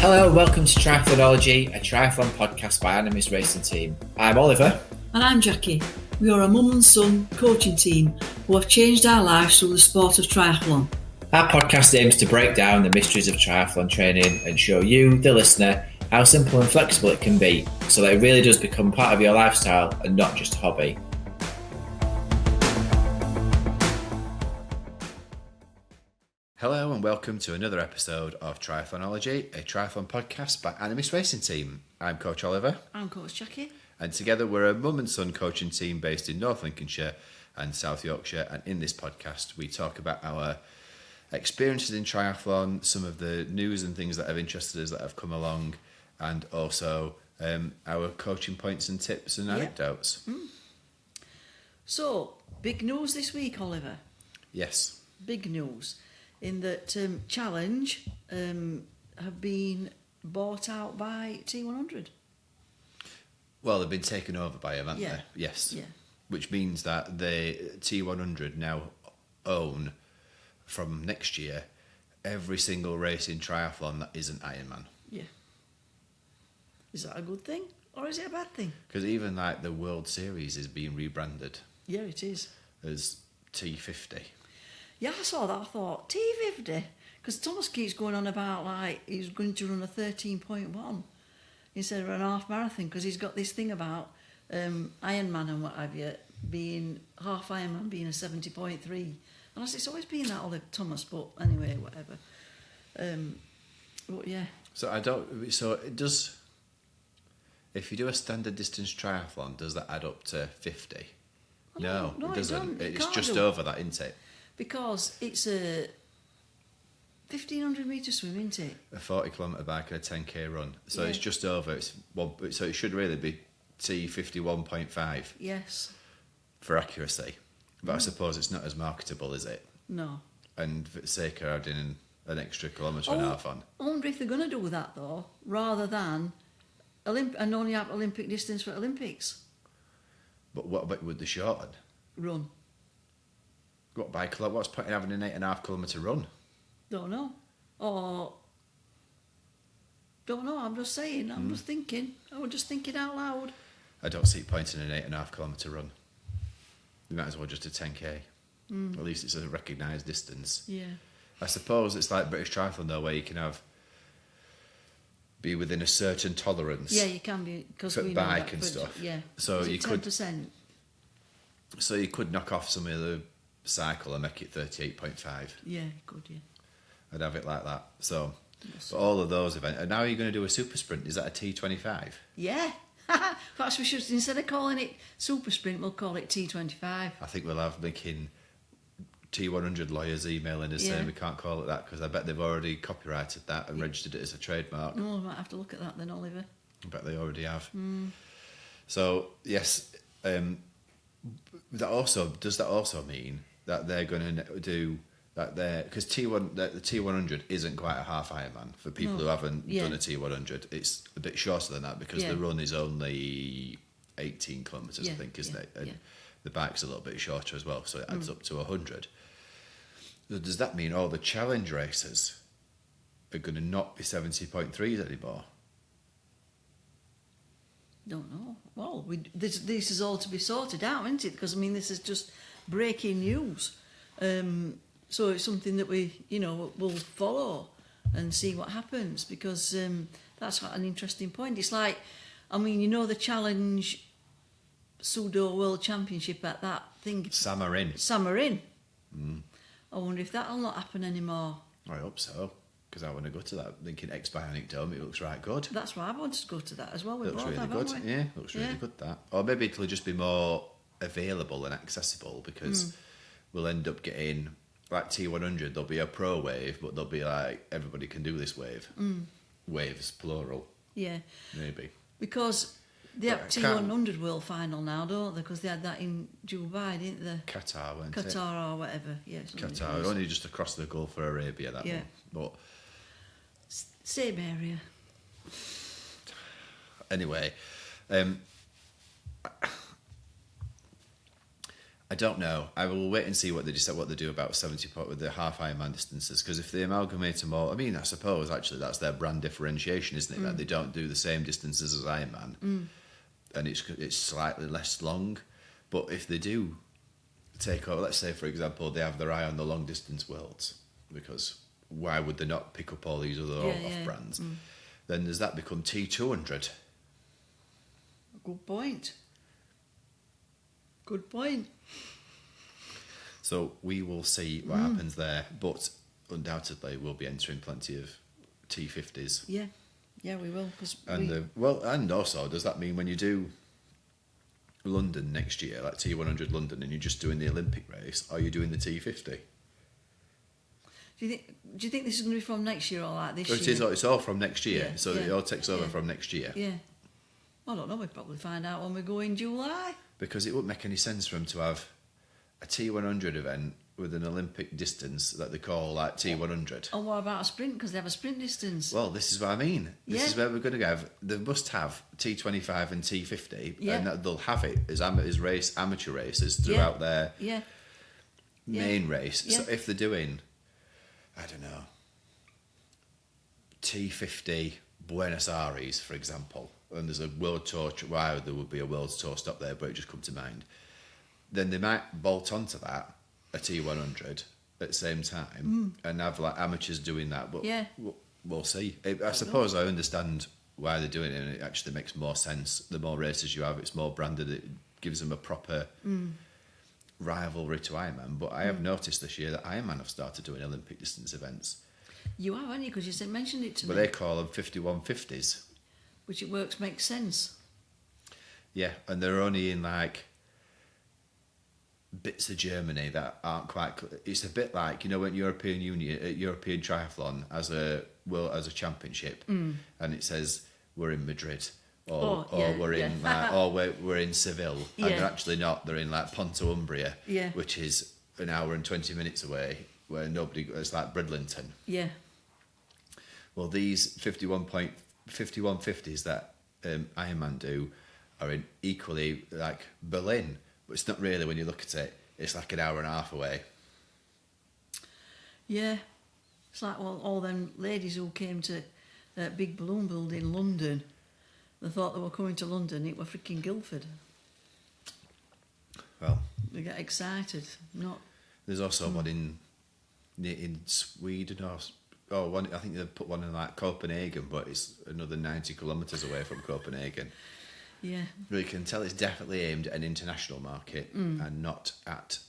Hello and welcome to Triathlonology, a triathlon podcast by Animis Racing Team. I'm Oliver. And I'm Jackie. We are a mum and son coaching team who have changed our lives through the sport of triathlon. Our podcast aims to break down the mysteries of triathlon training and show you, the listener, how simple and flexible it can be so that it really does become part of your lifestyle and not just a hobby. Hello and welcome to another episode of Triathlonology, a triathlon podcast by Animis Racing Team. I'm Coach Oliver. I'm Coach Jackie. And together we're a mum and son coaching team based in North Lincolnshire and South Yorkshire. And in this podcast, we talk about our experiences in triathlon, some of the news and things that have interested us that have come along, and also our coaching points and tips and anecdotes. So, big news this week, Oliver. Yes. Big news. In that Challenge have been bought out by T100. Well, they've been taken over by them, haven't Yeah. they? Yes. Yeah. Which means that the T100 now own, from next year, every single race in triathlon that isn't Ironman. Yeah. Is that a good thing or is it a bad thing? Because even like the World Series is being rebranded Yeah, it is. as T50. Yeah, I saw that. I thought, T50? Because Thomas keeps going on about, like, he's going to run a 13.1 instead of an half marathon, because he's got this thing about Ironman and what have you, being half Ironman being a 70.3. And I said, it's always been that, Oliver Thomas, but anyway, whatever. But yeah. So it does, if you do a standard distance triathlon, does that add up to 50? No, it doesn't. It's just over that, isn't it? Because it's a 1,500 metre swim, isn't it? A 40-kilometre bike and a 10k run. So Yeah. it's just over. So it should really be T51.5 Yes. for accuracy. But I suppose it's not as marketable, is it? No. And for the sake of adding an extra kilometre and a half on. I wonder if they're going to do that, though, rather than and only have Olympic distance for Olympics. But what about with the shorten? Run. What's the point in having an 8.5 kilometre run? Don't know. Or... Don't know, I'm just saying. I'm just thinking. I was just thinking out loud. I don't see point in an 8.5 kilometre run. You might as well just a 10k. At least it's a recognised distance. Yeah. I suppose it's like British Triathlon though, where you can be within a certain tolerance. Yeah, you can be, because for we know bike that, and but, stuff. Yeah. So Is it you could. 10%? So you could knock off some of the cycle and make it 38.5. Yeah, you could, yeah. I'd have it like that. So, Yes. but all of those events. And now you're going to do a super sprint. Is that a T25? Yeah. Perhaps we should, instead of calling it Super Sprint, we'll call it T25. I think we'll have making T100 lawyers emailing us saying we can't call it that because I bet they've already copyrighted that and registered it as a trademark. No, I might have to look at that then, Oliver. I bet they already have. So yes, does that also mean that they're going to do that? Because the T100 isn't quite a half Ironman for people who haven't done a T100. It's a bit shorter than that because the run is only 18 kilometres, I think, isn't it? And the bike's a little bit shorter as well, so it adds up to 100. So does that mean all the challenge races are going to not be 70.3s anymore? Don't know. Well, this is all to be sorted out, isn't it? Because, I mean, this is just breaking news. So it's something that we, will follow and see what happens, because that's an interesting point. It's like, I mean, the Challenge Pseudo World Championship at that thing. Samarin. I wonder if that'll not happen anymore. I hope so, because I want to go to that. Thinking ex-Bionic Dome, it looks right good. That's why I wanted to go to that as well. It looks really good. Yeah, it looks really good, that. Or maybe it'll just be more available and accessible, because we'll end up getting, like T100, there'll be a pro wave, but there'll be like, everybody can do this wave. Waves, plural. Yeah. Maybe. Because they have T100 World Final now, don't they? Because they had that in Dubai, didn't they? Qatar, weren't it? Qatar or whatever. Yeah, Qatar, only just across the Gulf for Arabia, that one. But same area. Anyway, I don't know. I will wait and see what they do about 70 with the half Ironman distances. Because if they amalgamate them all, I mean, I suppose actually that's their brand differentiation, isn't it? That they don't do the same distances as Ironman, and it's slightly less long. But if they do take over, let's say for example, they have their eye on the long distance worlds, because why would they not pick up all these other off brands? Then does that become T200? Good point. Good point. So we will see what happens there, but undoubtedly we'll be entering plenty of T50s. Yeah, we will. And also, does that mean when you do London next year, like T100 London, and you're just doing the Olympic race, are you doing the T50? Do you think this is going to be from next year or like this year? It is. It's all from next year, Yeah, so it all takes over from next year. Yeah. I don't know. We'll probably find out when we go in July. Because it wouldn't make any sense for them to have a T100 event with an Olympic distance that they call like T100. And what about a sprint? Because they have a sprint distance. Well, this is what I mean. This is where we're going to have. They must have T25 and T50, and that they'll have it as amateur races throughout their main race. Yeah. So if they're doing, I don't know, T50 Buenos Aires, for example, and there's a world tour, why there would be a world tour stop there, but it just come to mind, then they might bolt onto that, a T100, at the same time, and have like amateurs doing that, but we'll see. I suppose I understand why they're doing it, and it actually makes more sense. The more races you have, it's more branded, it gives them a proper rivalry to Ironman. But I have noticed this year that Ironman have started doing Olympic distance events. You have, haven't you? Because you mentioned it to me. But they call them 5150s. Which makes sense. Yeah, and they're only in like bits of Germany that aren't quite. It's a bit like, you know, when European Triathlon as a championship, and it says we're in Madrid or we're in we're in Seville, and they're actually not. They're in like Ponto Umbria, which is an hour and 20 minutes away, where it's like Bridlington. Yeah. Well, these 5150s that Ironman do are in equally like Berlin, but it's not really when you look at it. It's like an hour and a half away. Yeah. It's like all them ladies who came to that big balloon building in London. They thought they were coming to London. It were freaking Guildford. Well, they get excited. There's also one in Sweden one. I think they put one in like Copenhagen, but it's another 90 kilometres away from Copenhagen. Yeah. But you can tell it's definitely aimed at an international market and not at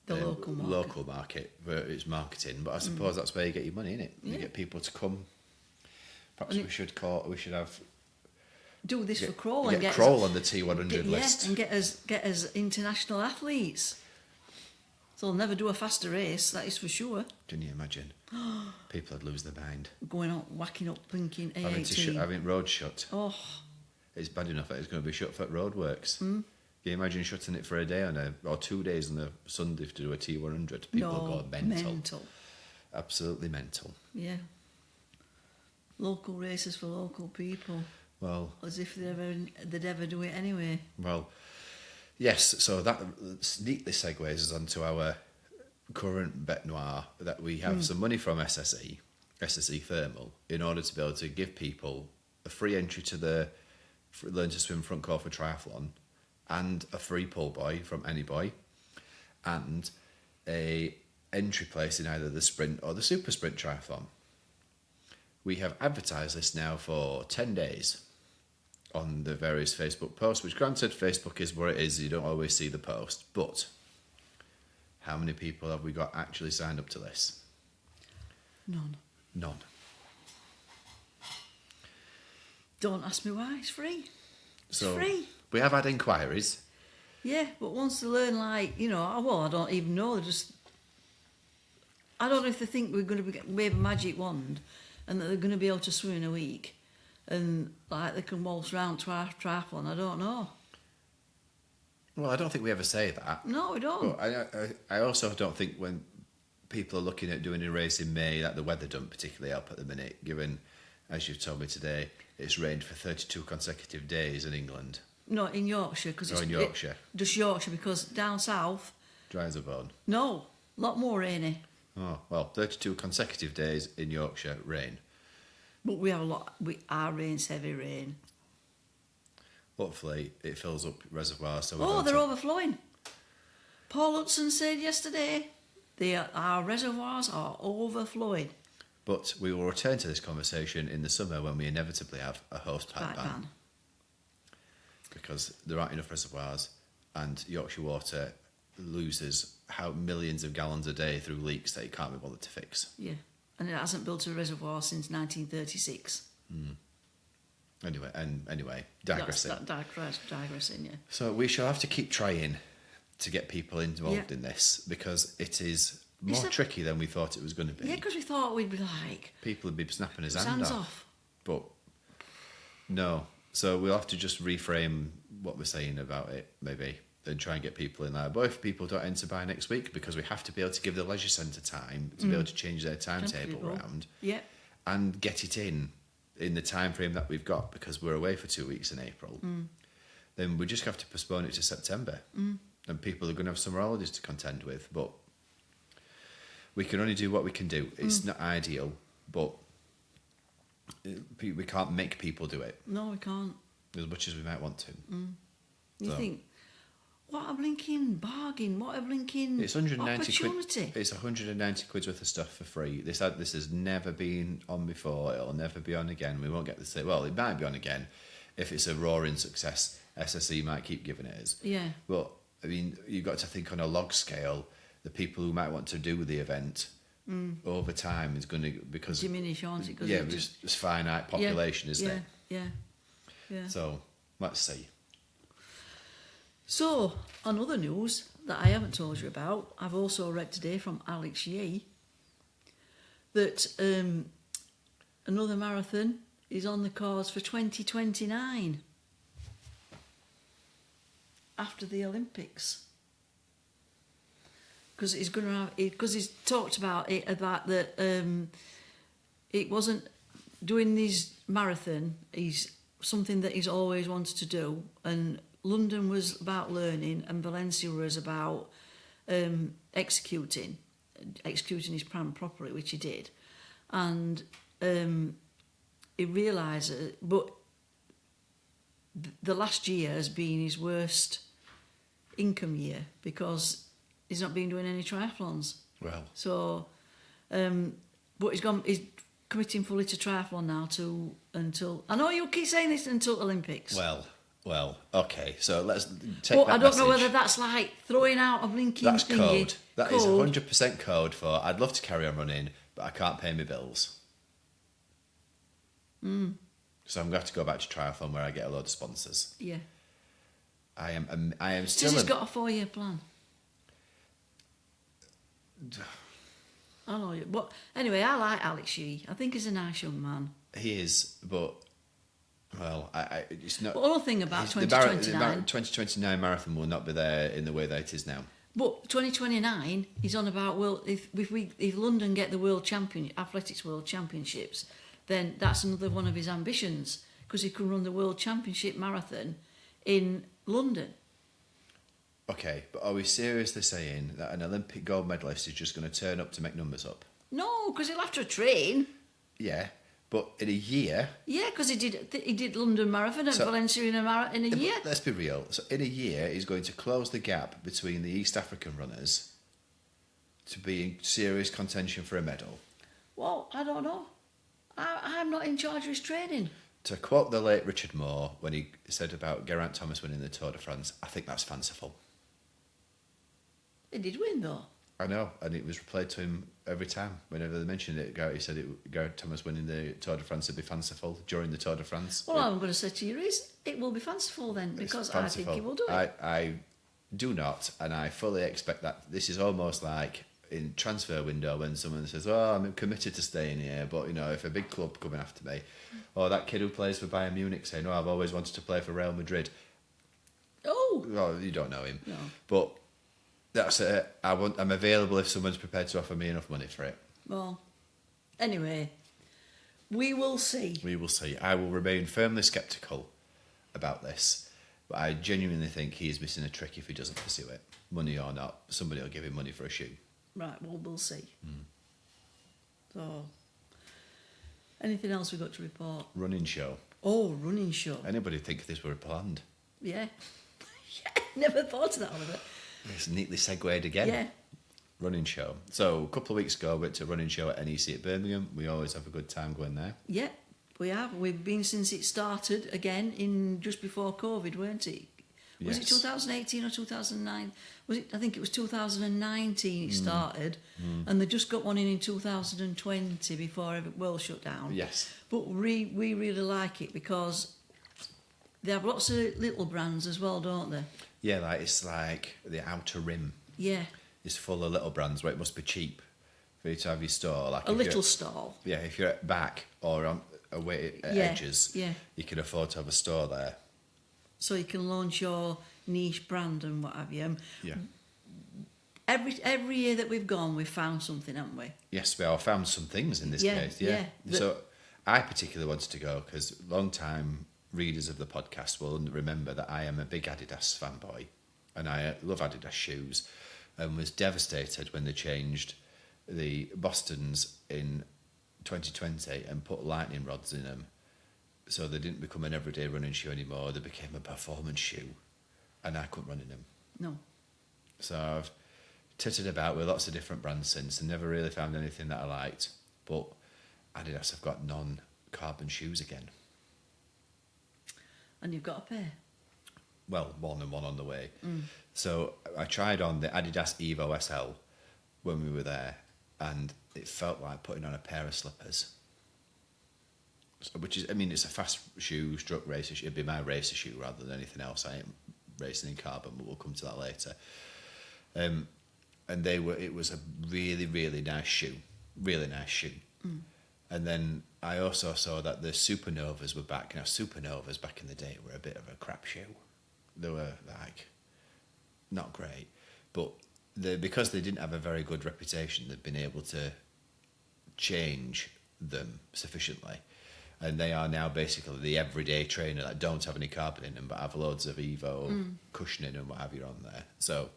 the local market where it's marketing. But I suppose that's where you get your money, innit? You get people to come. Perhaps we should have do this for Crawl and get Crawl on the T100 list. And get us international athletes. So they'll never do a faster race, that is for sure. Can you imagine? People would lose their mind. Going out, whacking up, thinking A18. Having road shut. Oh. It's bad enough that it's going to be shut for roadworks. Can you imagine shutting it for a day or 2 days on a Sunday to do a T100? People go mental. Absolutely mental. Yeah. Local races for local people. Well, as if they'd ever do it anyway. Well, yes, so that neatly segues us onto our current bête noire, that we have some money from SSE Thermal, in order to be able to give people a free entry to the Learn to Swim front court for triathlon, and a free pull buoy from any boy, and a entry place in either the sprint or the super sprint triathlon. We have advertised this now for 10 days on the various Facebook posts, which granted, Facebook is where it is, you don't always see the post, but how many people have we got actually signed up to this? None. Don't ask me why, it's free. It's free. We have had inquiries. Yeah, but once they learn, I don't even know, I don't know if they think we're going to wave a magic wand and that they're going to be able to swim in a week and they can waltz round to our triathlon. I don't know. Well, I don't think we ever say that. No, we don't. But I also don't think when people are looking at doing a race in May that the weather don't particularly help at the minute, given, as you've told me today, it's rained for 32 consecutive days in England. No, in Yorkshire. In Yorkshire. Just Yorkshire, because down south, Dry as a bone. No, a lot more rainy. Oh, well, 32 consecutive days in Yorkshire, rain. But our rain's heavy rain. Hopefully it fills up reservoirs. So Oh, they're overflowing. Paul Hudson said yesterday, our reservoirs are overflowing. But we will return to this conversation in the summer when we inevitably have a host pipe ban. Because there aren't enough reservoirs and Yorkshire Water loses millions of gallons a day through leaks that it can't be bothered to fix. Yeah, and it hasn't built a reservoir since 1936. Anyway, digressing. Digressing, yeah. So we shall have to keep trying to get people involved in this because it is more tricky than we thought it was going to be. Yeah, because we thought we'd be like... People would be snapping his hands off. But no. So we'll have to just reframe what we're saying about it, maybe, and try and get people in there. But if people don't enter by next week, because we have to be able to give the leisure centre time to be able to change their timetable around and get it in the time frame that we've got, because we're away for 2 weeks in April, then we just have to postpone it to September. And people are going to have summer holidays to contend with. But we can only do what we can do. It's not ideal, but we can't make people do it. No, we can't. As much as we might want to. You think, what a blinking bargain, what a blinking it's 190 opportunity. Quid, it's 190 quid worth of stuff for free. This has never been on before. It'll never be on again. We won't get the same. Well, it might be on again. If it's a roaring success, SSE might keep giving it us. Yeah. But, I mean, you've got to think on a log scale, the people who might want to do the event over time is going to... because diminish, aren't it? Yeah, it's finite population, isn't it? Yeah. So, let's see. So, on other news that I haven't told you about, I've also read today from Alex Yee that another marathon is on the cards for 2029 after the Olympics. Because he's going to have, because he's talked about it, about that it wasn't doing this marathon. He's something that he's always wanted to do, and London was about learning, and Valencia was about executing his plan properly, which he did, and he realised, but the last year has been his worst income year because he's not been doing any triathlons. Well. So, but he's committing fully to triathlon now until... I know you keep saying this, until Olympics. Well, okay, so let's take but that I don't know whether that's like throwing out a blinking That's thingy. code. That is 100% code for, I'd love to carry on running, but I can't pay my bills. So I'm going to have to go back to triathlon where I get a load of sponsors. Yeah. I am still... He's got a 4-year plan. I know you, but anyway, I like Alex Yee. I think he's a nice young man. He is, but well, it's not. But another thing about 2029, 2029 marathon will not be there in the way that it is now. But 2029, he's on about, well, if London get the athletics world championships, then that's another one of his ambitions, because he can run the world championship marathon in London. Okay, but are we seriously saying that an Olympic gold medalist is just going to turn up to make numbers up? No, because he'll have to train. Yeah, but in a year... Yeah, because he did London Marathon and Valencia in a year. Let's be real. So in a year, he's going to close the gap between the East African runners to be in serious contention for a medal. Well, I don't know. I'm not in charge of his training. To quote the late Richard Moore when he said about Geraint Thomas winning the Tour de France, I think that's fanciful. He did win, though. I know, and it was replayed to him every time. Whenever they mentioned it, he said Geraint Thomas winning the Tour de France would be fanciful during the Tour de France. Well, I'm going to say to you is, it will be fanciful then, because I think he will do it. I do not, and I fully expect that. This is almost like in transfer window when someone says, "Oh, I'm committed to staying here," but if a big club coming after me, or that kid who plays for Bayern Munich saying, "Oh, I've always wanted to play for Real Madrid." Oh, well, you don't know him, no. But that's it. I'm available if someone's prepared to offer me enough money for it. Well, anyway, we will see. We will see. I will remain firmly sceptical about this. But I genuinely think he is missing a trick if he doesn't pursue it. Money or not, somebody will give him money for a shoe. Right, well, we'll see. So, anything else we've got to report? Running show. Oh, running show. Anybody think this were planned? Yeah. Yeah, never thought of that, Oliver. It's neatly segued again. Yeah. Running show. So a couple of weeks ago, we went to a running show at NEC at Birmingham. We always have a good time going there. Yeah, we have. We've been since it started again in just before COVID, weren't it? Was it 2018 or 2009? Was it? I think it was 2019 it started, and they just got one in 2020 before the world shut down. Yes. But we really like it because they have lots of little brands as well, don't they? Yeah, it's like the outer rim. Yeah. It's full of little brands where it must be cheap for you to have your store. Like A little stall. Yeah, if you're at back or on away at edges, you can afford to have a store there. So you can launch your niche brand and what have you. Yeah. Every year that we've gone, we've found something, haven't we? Yes, we have found some things in this case. Yeah. So I particularly wanted to go because long-time readers of the podcast will remember that I am a big Adidas fanboy, and I love Adidas shoes, and was devastated when they changed the Bostons in 2020 and put lightning rods in them. So they didn't become an everyday running shoe anymore. They became a performance shoe, and I couldn't run in them. No. So I've tittered about with lots of different brands since and never really found anything that I liked. But Adidas have got non-carbon shoes again. And you've got a pair? Well, one and one on the way. So I tried on the Adidas Evo SL when we were there, and it felt like putting on a pair of slippers. Which is, I mean, it's a fast shoe, stroke racer shoe. It'd be my racer shoe rather than anything else. I ain't racing in carbon, but we'll come to that later. And it was a really, really nice shoe. Really nice shoe. And then I also saw that the Supernovas were back. Now, Supernovas back in the day were a bit of a crap shoe. They were, like, not great. But because they didn't have a very good reputation, they've been able to change them sufficiently. And they are now basically the everyday trainer that don't have any carbon in them, but have loads of Evo cushioning and what have you on there. So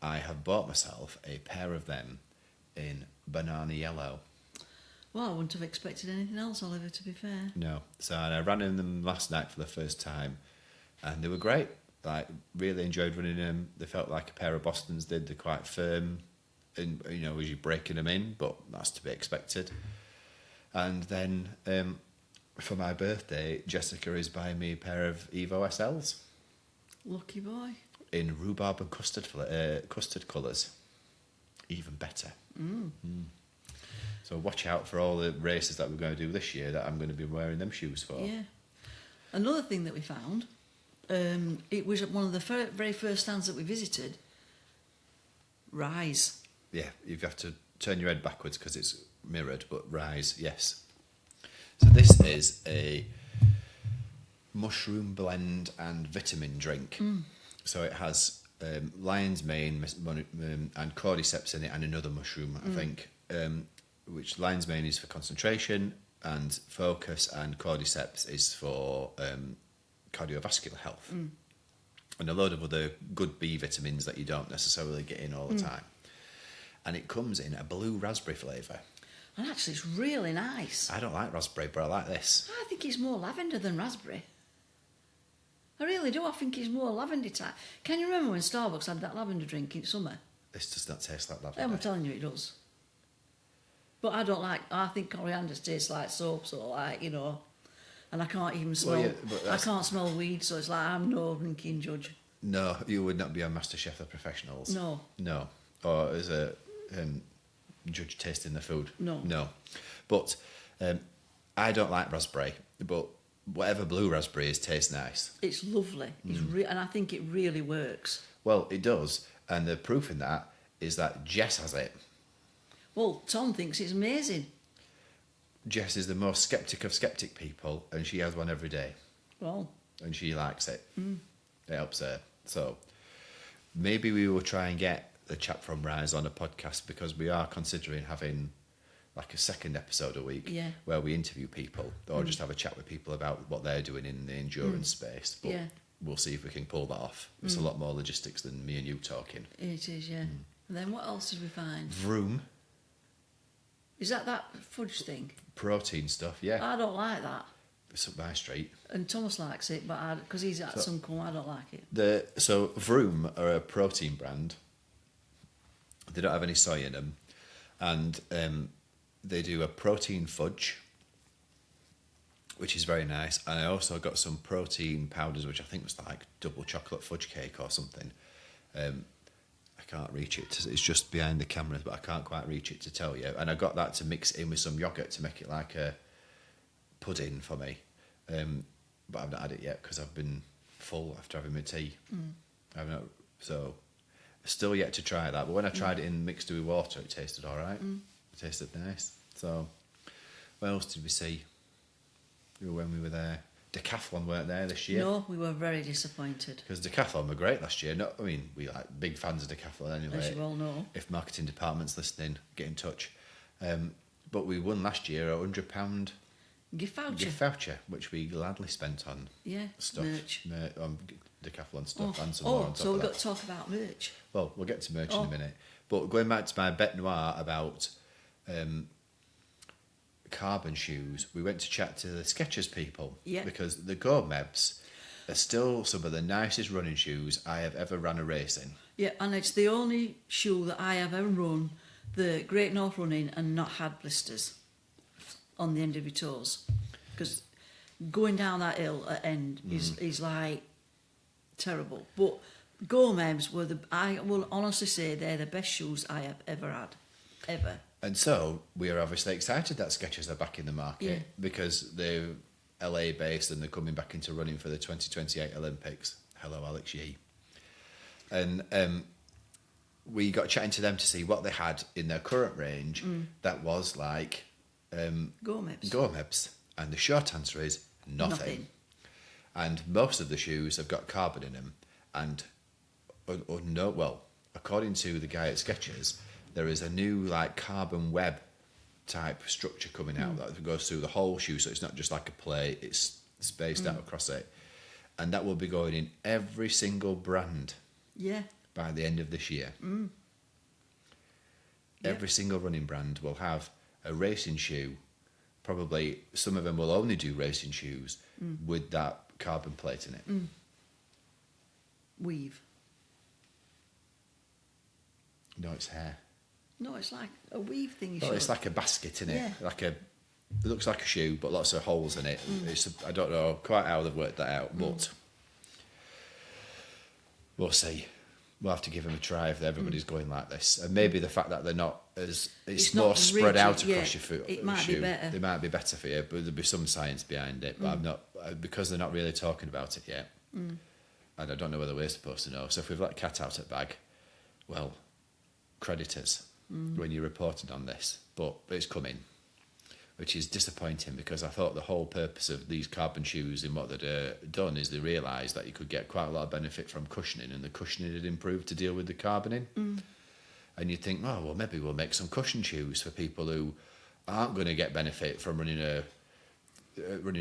I have bought myself a pair of them in banana yellow. Well, I wouldn't have expected anything else, Oliver, to be fair. No. So I ran in them last night for the first time, and they were great. Like, really enjoyed running in them. They felt like a pair of Bostons did. They're quite firm, and as you're breaking them in, but that's to be expected. And then for my birthday, Jessica is buying me a pair of Evo SLs. Lucky boy. In rhubarb and custard colours. Even better. So watch out for all the races that we're going to do this year that I'm going to be wearing them shoes for. Yeah. Another thing that we found, it was at one of the very first stands that we visited, Rise. Yeah, you have to turn your head backwards because it's mirrored, but Rise, yes. So this is a mushroom blend and vitamin drink. So it has lion's mane and cordyceps in it, and another mushroom, I think, which lion's mane is for concentration and focus, and cordyceps is for cardiovascular health. And a load of other good B vitamins that you don't necessarily get in all the time. And it comes in a blue raspberry flavour. And actually, it's really nice. I don't like raspberry, but I like this. I think it's more lavender than raspberry. I really do. I think it's more lavender type. Can you remember when Starbucks had that lavender drink in summer? This does not taste like lavender. I'm telling you, it does. But I think coriander tastes like soap, so and I can't even smell. I can't smell weed, so it's like I'm no drinking judge. No, you would not be on MasterChef of Professionals. No. Or as a judge tasting the food. No. But I don't like raspberry, but whatever blue raspberry is tastes nice. It's lovely. It's and I think it really works. Well, it does, and the proof in that is that Jess has it. Well, Tom thinks it's amazing. Jess is the most sceptic of sceptic people, and she has one every day. Well. And she likes it. It helps her. So maybe we will try and get the chap from Rise on a podcast, because we are considering having like a second episode a week where we interview people or just have a chat with people about what they're doing in the endurance space. But Mm. we'll see if we can pull that off. It's a lot more logistics than me and you talking. It is, yeah. And then what else did we find? Vroom, Is that fudge thing? protein stuff, yeah. I don't like that. It's up my street. And Thomas likes it, but because he's at So- Suncorn, I don't like it. So Vroom are a protein brand. They don't have any soy in them, and they do a protein fudge, which is very nice. And I also got some protein powders, which I think was like double chocolate fudge cake or something. I can't reach it. It's just behind the cameras, but I can't quite reach it to tell you. And I got that to mix in with some yogurt to make it like a pudding for me. But I've not had it yet because I've been full after having my tea. I've not, so still yet to try that. But when I tried it in mixed with water, it tasted all right. It tasted nice. So what else did we see when we were there? Decathlon weren't there this year. No, we were very disappointed. Because Decathlon were great last year. I mean, we like big fans of Decathlon anyway. As you all know. If marketing department's listening, get in touch. But we won last year a £100 Gift voucher. gift voucher, which we gladly spent on Yeah, stuff, merch. on Decathlon stuff, and some more on top so of we've that. got to talk about merch. Well, we'll get to merch in a minute. But going back to my bête noire about carbon shoes, we went to chat to the Skechers people. Yeah. Because the Go Mebs are still some of the nicest running shoes I have ever ran a race in. Yeah, and it's the only shoe that I have ever run the Great North Run in and not had blisters on the end of your toes. Because going down that hill at end is like terrible. But Go Mebs were I will honestly say they're the best shoes I have ever had. Ever. And so we are obviously excited that Skechers are back in the market Yeah. because they're LA based and they're coming back into running for the 2028 Olympics. Hello, Alex Yee. And we got chatting to them to see what they had in their current range that was like Go Mebs. Go Mebs. And the short answer is nothing. And most of the shoes have got carbon in them. And according to the guy at Skechers, there is a new like carbon web type structure coming out that goes through the whole shoe, so it's not just like a plate, it's spaced out across it. And that will be going in every single brand Yeah. by the end of this year. Every single running brand will have a racing shoe. Probably some of them will only do racing shoes with that carbon plate in it. Weave. No, it's hair. No, it's like a weave thing. Oh, it's like a basket in it. Yeah. It looks like a shoe, but lots of holes in it. I don't know quite how they've worked that out, but we'll see. We'll have to give them a try if everybody's going like this. And maybe the fact that they're not it's more not spread rigid, out yeah. across your foot. It might be better. It might be better for you, but there'll be some science behind it. But I'm not, because they're not really talking about it yet. And I don't know whether we're supposed to know. So if we've let cat out at bag, well, creditors when you reported on this. But it's coming, which is disappointing because I thought the whole purpose of these carbon shoes and what they'd done is they realised that you could get quite a lot of benefit from cushioning, and the cushioning had improved to deal with the carboning. And you'd think, oh, well, maybe we'll make some cushion shoes for people who aren't going to get benefit from running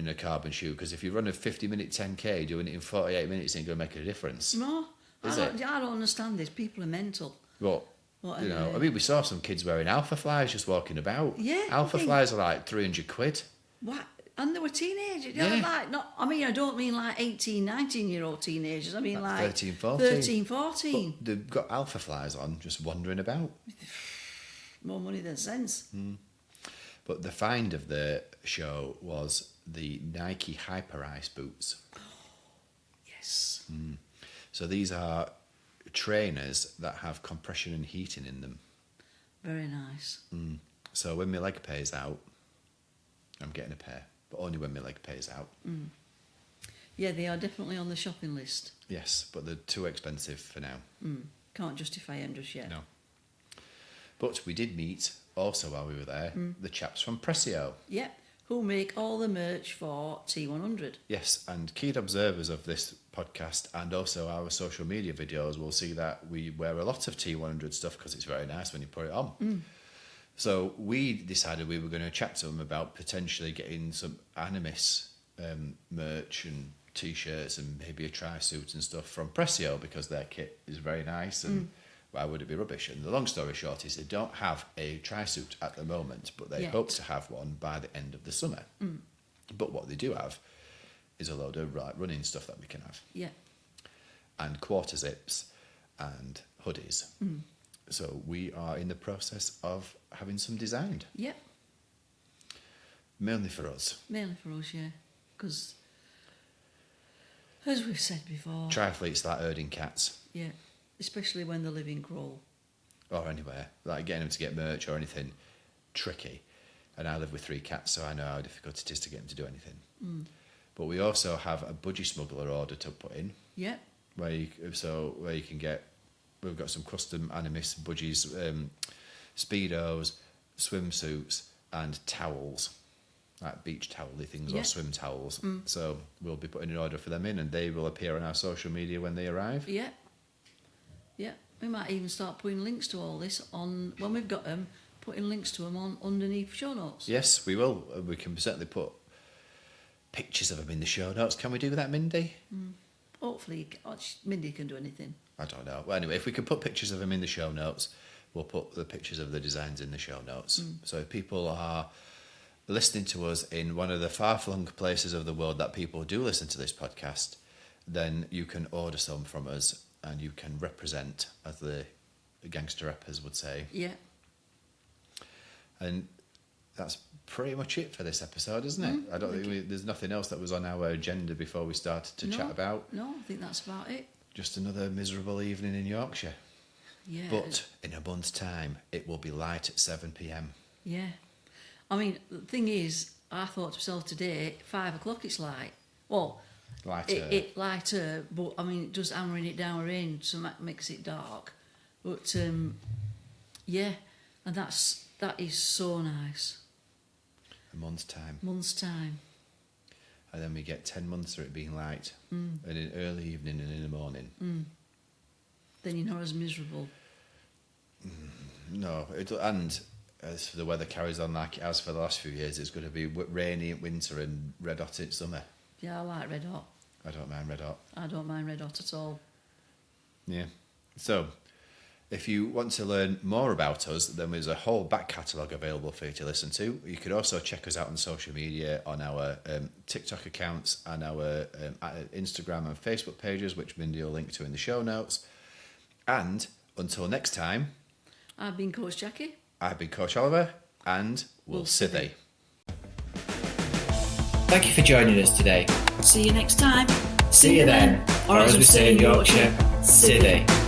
a carbon shoe, because if you run a 50-minute 10K, doing it in 48 minutes ain't going to make a difference. No, Is I don't understand this. People are mental. Well, I mean, we saw some kids wearing Alpha Flies just walking about. Yeah, Alpha Flies are like 300 quid. What? And they were teenagers. Yeah. I don't mean like 18, 19-year-old teenagers. I mean like 13, 14. 13, 14. But they've got Alpha Flies on, just wandering about. More money than sense. But the find of the show was the Nike Hyper Ice boots. Yes. So these are trainers that have compression and heating in them. Very nice. So when my leg pays out, I'm getting a pair, but only when my leg pays out. Yeah, they are definitely on the shopping list. Yes, but they're too expensive for now. Can't justify them just yet. No. But we did meet, also while we were there, the chaps from Pressio. Yep. Who make all the merch for T100. Yes, and keen observers of this podcast and also our social media videos will see that we wear a lot of T100 stuff because it's very nice when you put it on. So we decided we were going to chat to them about potentially getting some Animis merch and t-shirts and maybe a tri-suit and stuff from Pressio because their kit is very nice and why would it be rubbish? And the long story short is they don't have a tri-suit at the moment, but they hope to have one by the end of the summer. But what they do have is a load of running stuff that we can have. Yeah. And quarter zips and hoodies. So we are in the process of having some designed. Yep. Mainly for us. Mainly for us, yeah. Because, as we've said before... Triathletes like herding cats. Yeah. Especially when they live in Crowell. Or anywhere. Like getting them to get merch or anything, tricky. And I live with 3 cats, so I know how difficult it is to get them to do anything. But we also have a budgie smuggler order to put in. Yeah. Where you can get... We've got some custom Animis budgies, speedos, swimsuits and towels. Like beach towel-y things or swim towels. So we'll be putting an order for them in and they will appear on our social media when they arrive. Yeah. Yeah. We might even start putting links to all this on, when we've got them, putting links to them on underneath show notes. Yes, we will. We can certainly put pictures of them in the show notes. Can we do that, Mindy? Hopefully, Mindy can do anything. I don't know. Well, anyway, if we can put pictures of them in the show notes, we'll put the pictures of the designs in the show notes. So if people are listening to us in one of the far-flung places of the world that people do listen to this podcast, then you can order some from us and you can represent, as the gangster rappers would say. Yeah. And that's pretty much it for this episode, isn't it? I don't think there's nothing else that was on our agenda before we started to chat about. No, I think that's about it. Just another miserable evening in Yorkshire. Yeah. But in a month's time, it will be light at 7 p.m. Yeah. I mean, the thing is, I thought to myself today, 5 o'clock it's light. Well, Lighter. It lighter, but I mean, just hammering it down with rain, so that makes it dark. But yeah, and that is so nice. A month's time. Month's time. And then we get 10 months of it being light. And in early evening and in the morning. Then you're not as miserable. No, and as the weather carries on like it has for the last few years, it's going to be rainy in winter and red hot in summer. Yeah, I like red hot. I don't mind red hot. I don't mind red hot at all. Yeah. So, if you want to learn more about us, then there's a whole back catalogue available for you to listen to. You could also check us out on social media, on our TikTok accounts and our Instagram and Facebook pages, which Mindy will link to in the show notes. And until next time, I've been Coach Jackie. I've been Coach Oliver, and we'll see thee. Thank you for joining us today. See you next time. See you then, or as we say in Yorkshire, see thee.